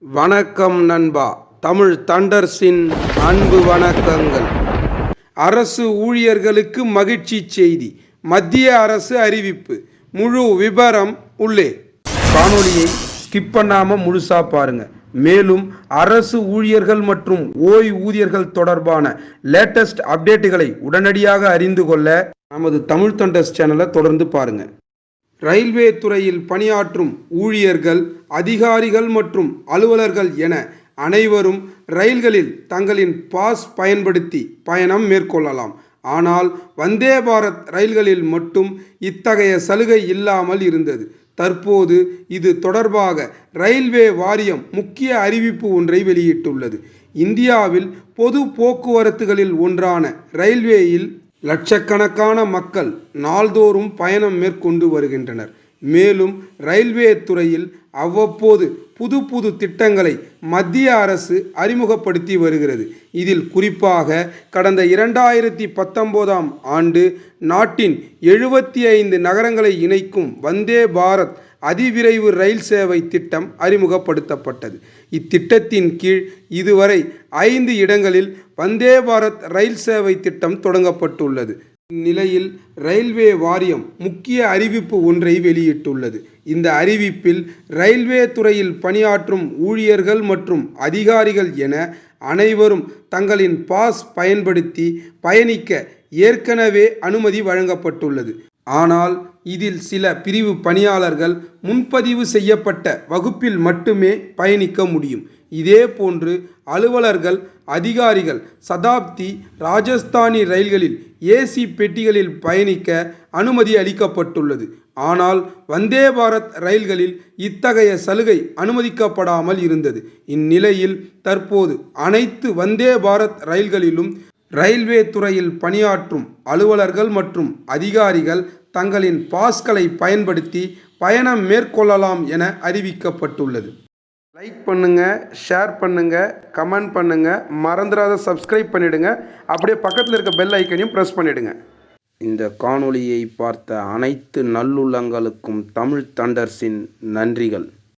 வணக்கம் நண்பா. தமிழ் தண்டர்ஸின் அன்பு வணக்கங்கள். அரசு ஊழியர்களுக்கு மகிழ்ச்சி செய்தி. மத்திய அரசு அறிவிப்பு. முழு விபரம் உள்ளே. காணொளியை ஸ்கிப் பண்ணாம முழுசா பாருங்க. மேலும் அரசு ஊழியர்கள் மற்றும் ஓய்வூதியர்கள் தொடர்பான லேட்டஸ்ட் அப்டேட்டுகளை உடனடியாக அறிந்து கொள்ள நமது தமிழ் தண்டர்ஸ் சேனலை தொடர்ந்து பாருங்க. ரயில்வே துறையில் பணியாற்றும் ஊழியர்கள், அதிகாரிகள் மற்றும் அலுவலர்கள் என அனைவரும் ரயில்களில் தங்களின் பாஸ் பயன்படுத்தி பயணம் மேற்கொள்ளலாம். ஆனால் வந்தே பாரத் ரயில்களில் மட்டும் இத்தகைய சலுகை இல்லாமல் இருந்தது. தற்போது இது தொடர்பாக ரயில்வே வாரியம் முக்கிய அறிவிப்பு ஒன்றை வெளியிட்டுள்ளது. இந்தியாவில் பொது போக்குவரத்துகளில் ஒன்றான ரயில்வேயில் லட்சக்கணக்கான மக்கள் நாள்தோறும் பயணம் மேற்கொண்டு வருகின்றனர். மேலும் ரயில்வே துறையில் அவ்வப்போது புது புது திட்டங்களை மத்திய அரசு அறிமுகப்படுத்தி வருகிறது. இதில் குறிப்பாக கடந்த 2019ஆம் ஆண்டு நாட்டின் 75 நகரங்களை இணைக்கும் வந்தே பாரத் அதிவிரைவு ரயில் சேவை திட்டம் அறிமுகப்படுத்தப்பட்டது. இத்திட்டத்தின் கீழ் இதுவரை 5 இடங்களில் வந்தே பாரத் ரயில் சேவை திட்டம் தொடங்கப்பட்டுள்ளது. இந்நிலையில் ரயில்வே வாரியம் முக்கிய அறிவிப்பு ஒன்றை வெளியிட்டுள்ளது. இந்த அறிவிப்பில் ரயில்வே துறையில் பணியாற்றும் ஊழியர்கள் மற்றும் அதிகாரிகள் என அனைவரும் தங்களின் பாஸ் பயன்படுத்தி பயணிக்க ஏற்கனவே அனுமதி வழங்கப்பட்டுள்ளது. ஆனால் இதில் சில பிரிவு பணியாளர்கள் முன்பதிவு செய்யப்பட்ட வகுப்பில் மட்டுமே பயணிக்க முடியும். இதேபோன்று அலுவலர்கள், அதிகாரிகள் சதாப்தி, ராஜஸ்தானி ரயில்களில் ஏசி பெட்டிகளில் பயணிக்க அனுமதி அளிக்கப்பட்டுள்ளது. ஆனால் வந்தே பாரத் ரயில்களில் இத்தகைய சலுகை அனுமதிக்கப்படாமல் இருந்தது. இந்நிலையில் தற்போது அனைத்து வந்தே பாரத் ரயில்களிலும் ரயில்வே துறையில் பணியாற்றும் அலுவலர்கள் மற்றும் அதிகாரிகள் தங்களின் பாஸ்களை பயன்படுத்தி பயணம் மேற்கொள்ளலாம் என அறிவிக்கப்பட்டுள்ளது. லைக் பண்ணுங்க, ஷேர் பண்ணுங்க, கமெண்ட் பண்ணுங்க, மறந்துடாத சப்ஸ்கிரைப் பண்ணிடுங்க. அப்படியே பக்கத்தில் இருக்க பெல் ஐக்கனையும் ப்ரெஸ் பண்ணிடுங்க. இந்த காணொளியை பார்த்த அனைத்து நல்லுள்ளங்களுக்கும் தமிழ் தண்டர்ஸின் நன்றிகள்.